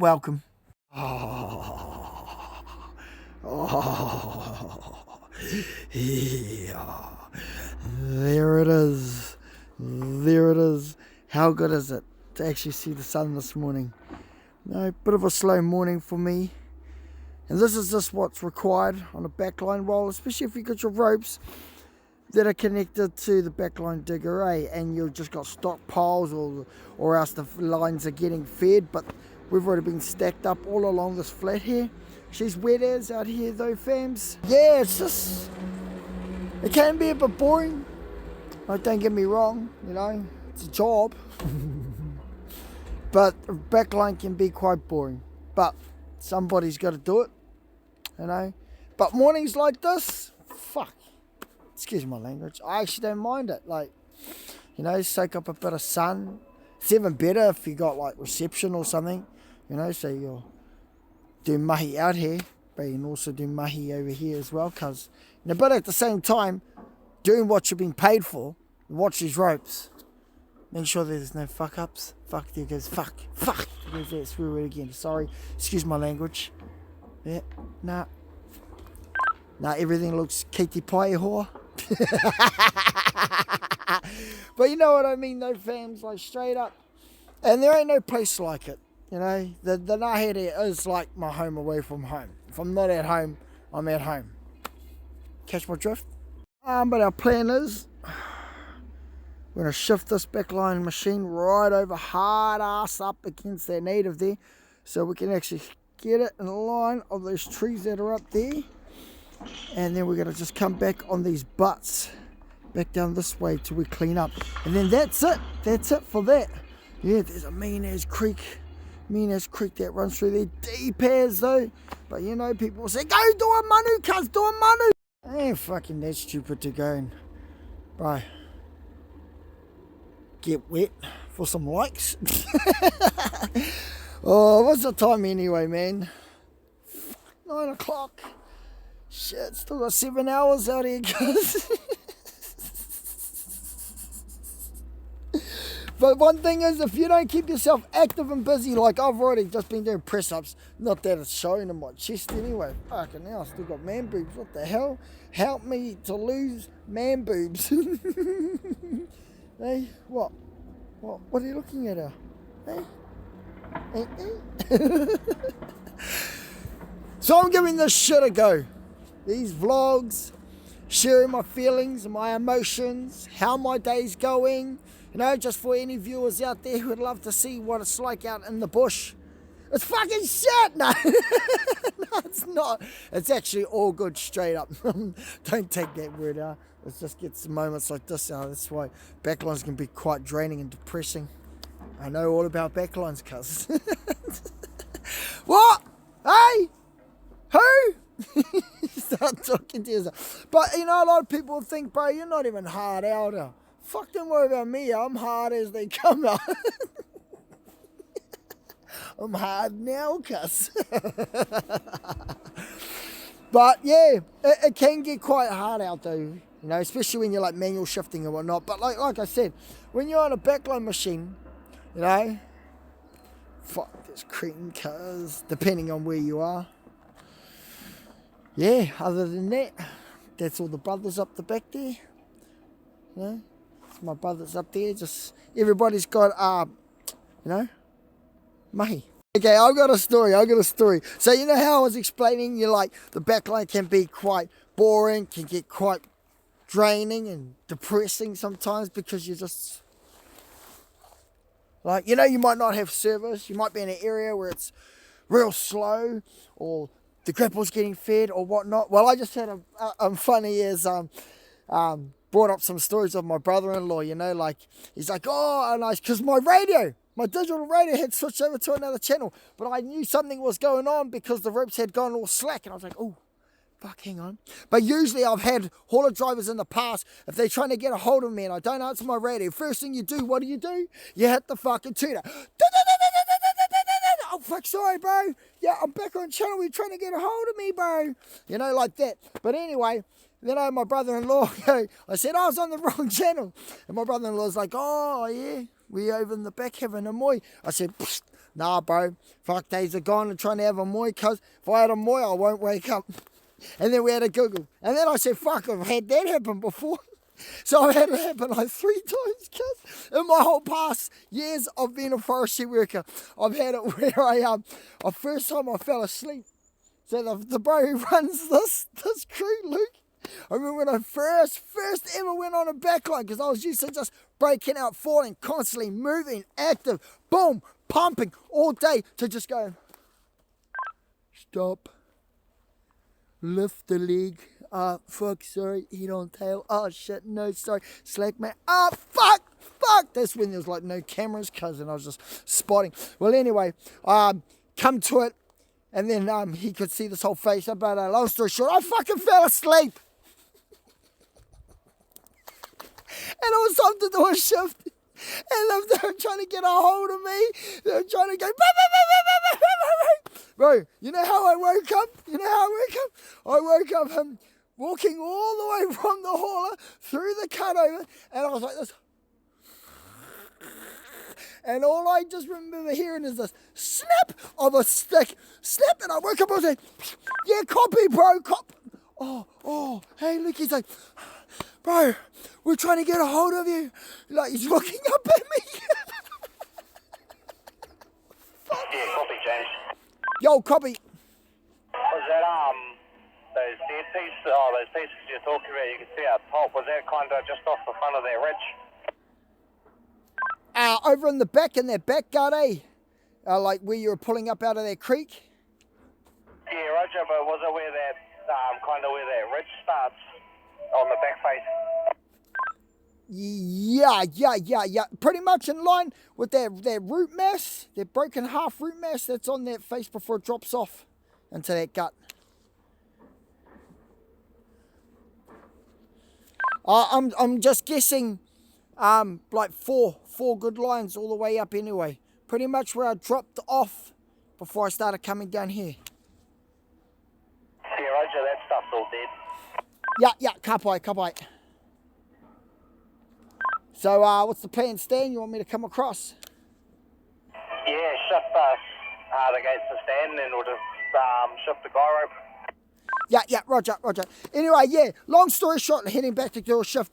welcome. Oh, yeah. There it is. There it is. How good is it to actually see the sun this morning? No, bit of a slow morning for me. And this is just what's required on a backline roll, especially if you got your ropes that are connected to the backline digger, and you've just got stockpiles or else the lines are getting fed, but we've already been stacked up all along this flat here. She's wet as out here though, fams. Yeah, it's just, it can be a bit boring. Like, don't get me wrong, you know, it's a job. But backline can be quite boring. But somebody's got to do it, you know. But mornings like this, fuck, excuse my language, I actually don't mind it. Like, you know, soak up a bit of sun. It's even better if you got like reception or something, you know, so you're doing mahi out here, but you can also do mahi over here as well, because, you know, but at the same time, doing what you've been paid for, watch these ropes. Make sure there's no fuck ups. Fuck, there goes fuck. There goes that swear word again. Sorry, excuse my language. Yeah, nah, everything looks Katy Pie whore. But you know what I mean though, fams, like straight up. And there ain't no place like it. You know, the Ngahere is like my home away from home. If I'm not at home, I'm at home. Catch my drift? But our plan is, we're going to shift this backline machine right over hard ass up against that native there, so we can actually get it in line of those trees that are up there. And then we're going to just come back on these butts, back down this way till we clean up. And then that's it. That's it for that. Yeah, there's a mean as creek that runs through there. Deep as though. But you know, people will say, go do a manu, cuz, do a manu. I ain't fucking that stupid to go and, bro, get wet for some likes. Oh, what's the time anyway, man? 9 o'clock. Shit, still got 7 hours out here, guys. But one thing is, if you don't keep yourself active and busy, like I've already just been doing press-ups, not that it's showing in my chest anyway. Fucking hell, I still got man boobs. What the hell? Help me to lose man boobs. Hey, what? What are you looking at her? Hey? So I'm giving this shit a go. These vlogs, sharing my feelings and my emotions, how my day's going. You know, just for any viewers out there who would love to see what it's like out in the bush. It's fucking shit! No, no, it's not. It's actually all good, straight up. Don't take that word out. It just gets moments like this out. That's why backlines can be quite draining and depressing. I know all about backlines, cuz. What? Hey? Who? Start talking to yourself. But, you know, a lot of people think, bro, you're not even hard out. Fuck, don't worry about me. I'm hard as they come out. I'm hard now, cuz. But yeah, it can get quite hard out though, you know, especially when you're like manual shifting and whatnot. But like I said, when you're on a backline machine, you know, fuck this cream, cuz, depending on where you are. Yeah, other than that, that's all the brothers up the back there. You know, it's my brothers up there. Just everybody's got you know, mahi. Okay, I've got a story. So you know how I was explaining, you like the backline can be quite boring, can get quite draining and depressing sometimes because you're just like, you know, you might not have service, you might be in an area where it's real slow or the grapple's getting fed or whatnot. Well, I just had a funny as brought up some stories of my brother-in-law, you know, like he's like, oh, nice, because my digital radio had switched over to another channel, but I knew something was going on because the ropes had gone all slack, and I was like, oh, fuck, hang on. But usually I've had hauler drivers in the past, if they're trying to get a hold of me and I don't answer my radio, first thing you do, what do? You hit the fucking tuner. Oh, fuck, sorry, bro. Yeah, I'm back on channel. You're trying to get a hold of me, bro. You know, like that. But anyway, you know, my brother-in-law, I said I was on the wrong channel. And my brother-in-law's like, oh, yeah, we over in the back having a moi. I said, Nah, bro. Fuck, days are gone and trying to have a moi, cuz if I had a moi, I won't wake up. And then we had a Google. And then I said, fuck, I've had that happen before. So I've had it happen like 3 times, cuz. In my whole past years of being a forestry worker, I've had it where first time I fell asleep. So the bro who runs this crew, Luke, I remember when I first ever went on a backline, because I was used to just breaking out, falling, constantly moving, active, boom, pumping all day, to just go, stop, lift the leg, fuck, sorry, head on tail, oh shit, no, sorry, slack man, oh fuck, that's when there was like no cameras, cuz, and I was just spotting. Well, anyway, come to it, and then he could see this whole face, but long story short, I fucking fell asleep. And it was time to do a shift. And they were trying to get a hold of me. They were trying to go, bro, you know how I woke up? I woke up walking all the way from the hauler through the cutover, and I was like this. And all I just remember hearing is this snap of a stick. Snap, and I woke up and I was like, yeah, copy, bro, cop. Oh, hey, look, he's like, bro, we're trying to get a hold of you. Like, he's looking up at me. Yeah, copy, James. Yo, copy. Was that, those dead pieces, those pieces you're talking about, you can see up top, was that kind of just off the front of that ridge? Over in the back, in that back guard, like where you were pulling up out of that creek. Yeah, roger, but was it where that, kind of where that ridge starts on the back face? Yeah. Pretty much in line with that root mass, that broken half root mass that's on that face before it drops off into that gut. I'm just guessing, like four good lines all the way up anyway. Pretty much where I dropped off before I started coming down here. Yeah, roger, that stuff's all dead. Yeah, kapai. So, what's the plan, Stan? You want me to come across? Yeah, shift the gates to stand, and then we'll just shift the guy rope. Yeah, roger. Anyway, yeah, long story short, heading back to do a shift.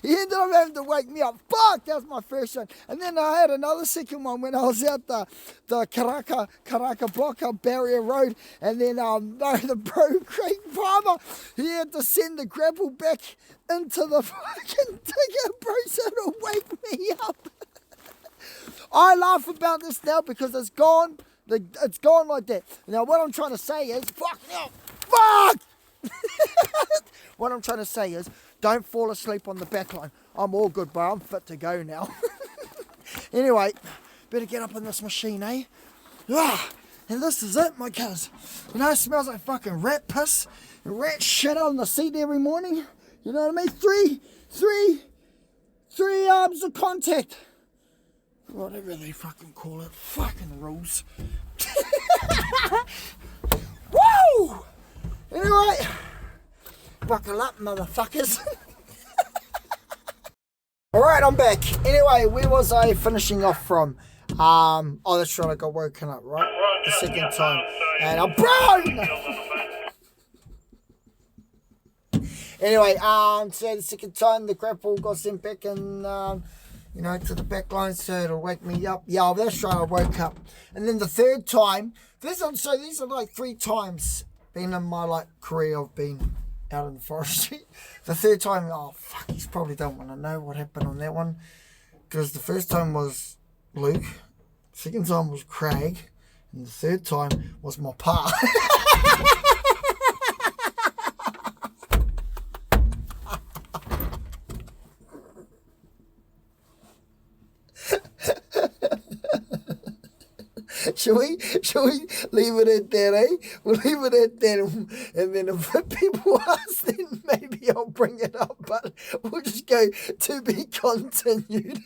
He ended up having to wake me up. Fuck, that was my first one. And then I had another second one when I was out the Karaka block up Barrier Road. And then, the bro, Craig Palmer, he had to send the grapple back into the fucking digger, bro, so to wake me up. I laugh about this now because it's gone. It's gone like that. Now, what I'm trying to say is, fuck! What I'm trying to say is, don't fall asleep on the back line. I'm all good, bro. I'm fit to go now. Anyway, better get up in this machine, eh? And this is it, my cuz. You know, it smells like fucking rat piss and rat shit on the seat every morning. You know what I mean? Three arms of contact. Whatever they fucking call it. Fucking rules. Woo! Anyway, buckle up, motherfuckers. Alright, I'm back. Anyway, where was I finishing off from? That's right, I got woken up, right? The second time. And I'm brown! Anyway, so the second time the grapple got sent back and to the back line, so it'll wake me up. Yeah, that's right, I woke up. And then the third time, these are like 3 times been in my like career of being out in the forestry. The third time, oh fuck, you probably don't want to know what happened on that one. Because the first time was Luke, second time was Craig, and the third time was my pa. Shall we leave it at that, eh? We'll leave it at that, and then if people ask, then maybe I'll bring it up, but we'll just go to be continued.